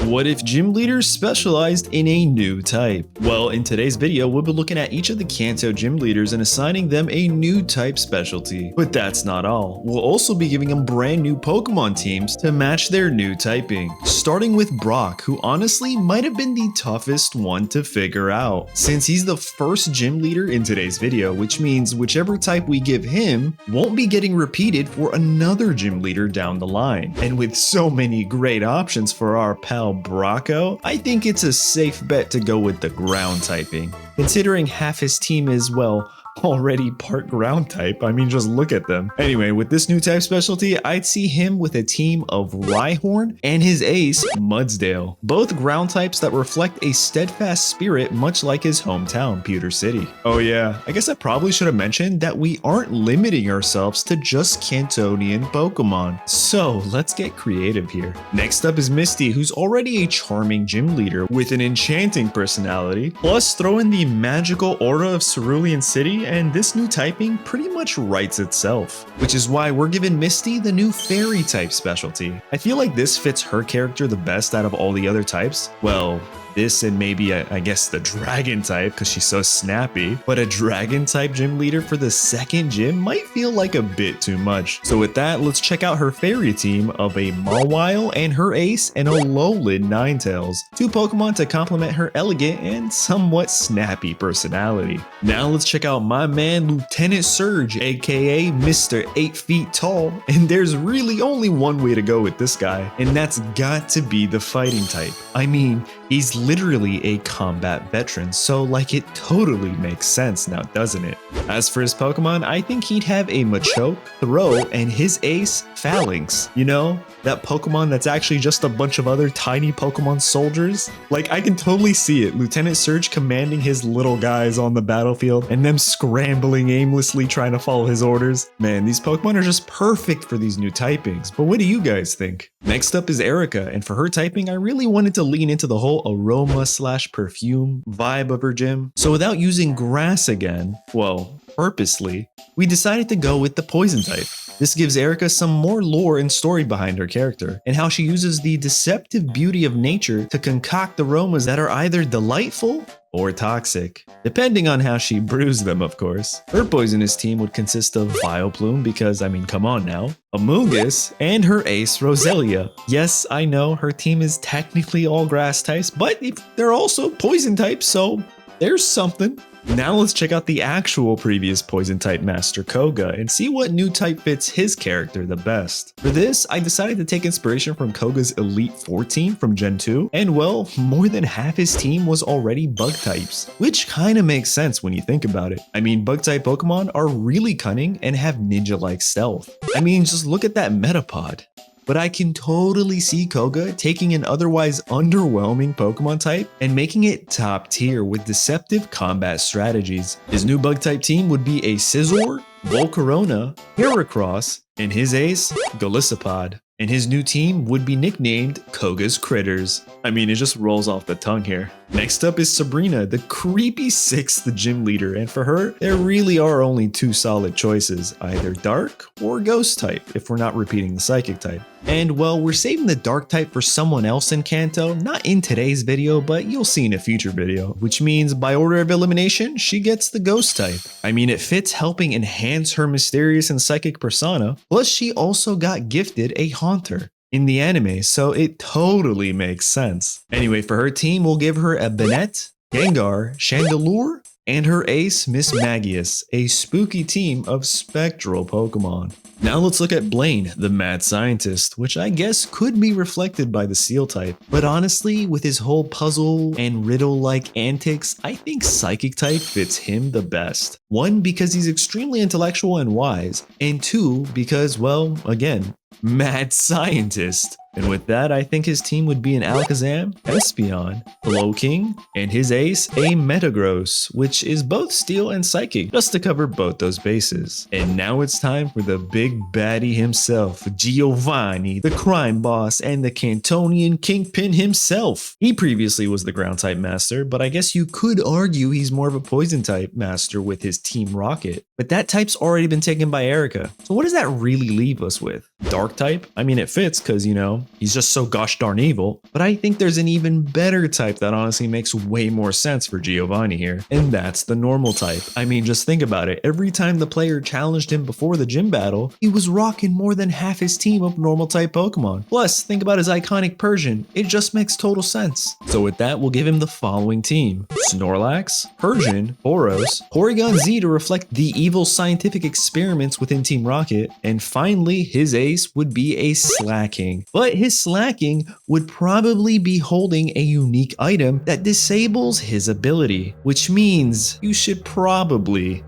What if gym leaders specialized in a new type? Well, in today's video, we'll be looking at each of the Kanto gym leaders and assigning them a new type specialty. But that's not all. We'll also be giving them brand new Pokemon teams to match their new typing. Starting with Brock, who honestly might have been the toughest one to figure out, since he's the first gym leader in today's video, which means whichever type we give him won't be getting repeated for another gym leader down the line. And with so many great options for our pal Brocco, I think it's a safe bet to go with the ground typing, considering half his team is, well, already part ground type. I mean, just look at them. Anyway, with this new type specialty, I'd see him with a team of Rhyhorn and his ace, Mudsdale. Both ground types that reflect a steadfast spirit much like his hometown, Pewter City. Oh yeah, I guess I probably should have mentioned that we aren't limiting ourselves to just Cantonian Pokemon. So let's get creative here. Next up is Misty, who's already a charming gym leader with an enchanting personality. Plus throw in the magical aura of Cerulean City and this new typing pretty much writes itself, which is why we're giving Misty the new fairy type specialty. I feel like this fits her character the best out of all the other types. Well, this and maybe I guess the dragon type because she's so snappy, but a dragon type gym leader for the second gym might feel like a bit too much. So with that, let's check out her fairy team of a Mawile and her ace and a Alolan Ninetales, two Pokemon to complement her elegant and somewhat snappy personality. Now let's check out my man Lieutenant Surge, aka Mr. 8 feet tall, and there's really only one way to go with this guy, and that's got to be the fighting type. I mean, he's literally a combat veteran, so like it totally makes sense now, doesn't it? As for his Pokemon, I think he'd have a Machoke, Throw, and his ace, Phalanx. You know, that Pokemon that's actually just a bunch of other tiny Pokemon soldiers? Like, I can totally see it, Lieutenant Surge commanding his little guys on the battlefield and them scrambling aimlessly trying to follow his orders. Man, these Pokemon are just perfect for these new typings, but what do you guys think? Next up is Erica, and for her typing, I really wanted to lean into the whole aroma/perfume vibe of her gym. So without using grass again, well, purposely, we decided to go with the poison type. This gives Erica some more lore and story behind her character, and how she uses the deceptive beauty of nature to concoct aromas that are either delightful or toxic, depending on how she brews them, of course. Her poisonous team would consist of Vileplume, because I mean, come on now, Amoonguss, and her ace, Roselia. Yes, I know her team is technically all grass types, but they're also poison types, so there's something. Now let's check out the actual previous poison type master, Koga, and see what new type fits his character the best. For this, I decided to take inspiration from Koga's Elite Four team from Gen 2, and well, more than half his team was already bug types, which kinda makes sense when you think about it. I mean, bug type Pokemon are really cunning and have ninja-like stealth. I mean, just look at that Metapod. But I can totally see Koga taking an otherwise underwhelming Pokemon type and making it top tier with deceptive combat strategies. His new bug type team would be a Scizor, Volcarona, Heracross, and his ace, Golisopod. And his new team would be nicknamed Koga's Critters. I mean, it just rolls off the tongue here. Next up is Sabrina, the creepy 6th gym leader, and for her, there really are only two solid choices, either Dark or Ghost type, if we're not repeating the Psychic type. And well, we're saving the Dark type for someone else in Kanto, not in today's video, but you'll see in a future video, which means by order of elimination, she gets the Ghost type. I mean, it fits helping enhance her mysterious and psychic persona, plus she also got gifted a Haunter in the anime, so it totally makes sense. Anyway, for her team, we'll give her a Banette, Gengar, Chandelure, and her ace, Miss Magius, a spooky team of spectral Pokemon. Now let's look at Blaine, the mad scientist, which I guess could be reflected by the Seal type. But honestly, with his whole puzzle and riddle-like antics, I think Psychic type fits him the best. One, because he's extremely intellectual and wise, and two, because, well, again, mad scientist. And with that, I think his team would be an Alakazam, Espeon, Slowking, and his ace, a Metagross, which is both Steel and Psychic, just to cover both those bases. And now it's time for the big baddie himself, Giovanni, the crime boss and the Cantonian kingpin himself. He previously was the ground type master, but I guess you could argue he's more of a poison type master with his Team Rocket. But that type's already been taken by Erica. So what does that really leave us with? Dark type? I mean, it fits because, you know, know, he's just so gosh darn evil. But I think there's an even better type that honestly makes way more sense for Giovanni here, and that's the normal type. I mean, just think about it. Every time the player challenged him before the gym battle, he was rocking more than half his team of normal type Pokemon. Plus, think about his iconic Persian. It just makes total sense. So with that, we'll give him the following team: Snorlax, Persian, Boros, Porygon Z to reflect the evil scientific experiments within Team Rocket, and finally, his ace would be a Slacking. But his Slacking would probably be holding a unique item that disables his ability, which means you should probably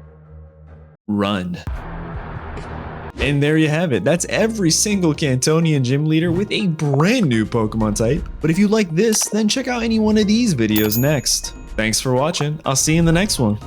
run. And there you have it. That's every single Kantonian gym leader with a brand new Pokemon type. But if you like this, then check out any one of these videos next. Thanks for watching. I'll see you in the next one.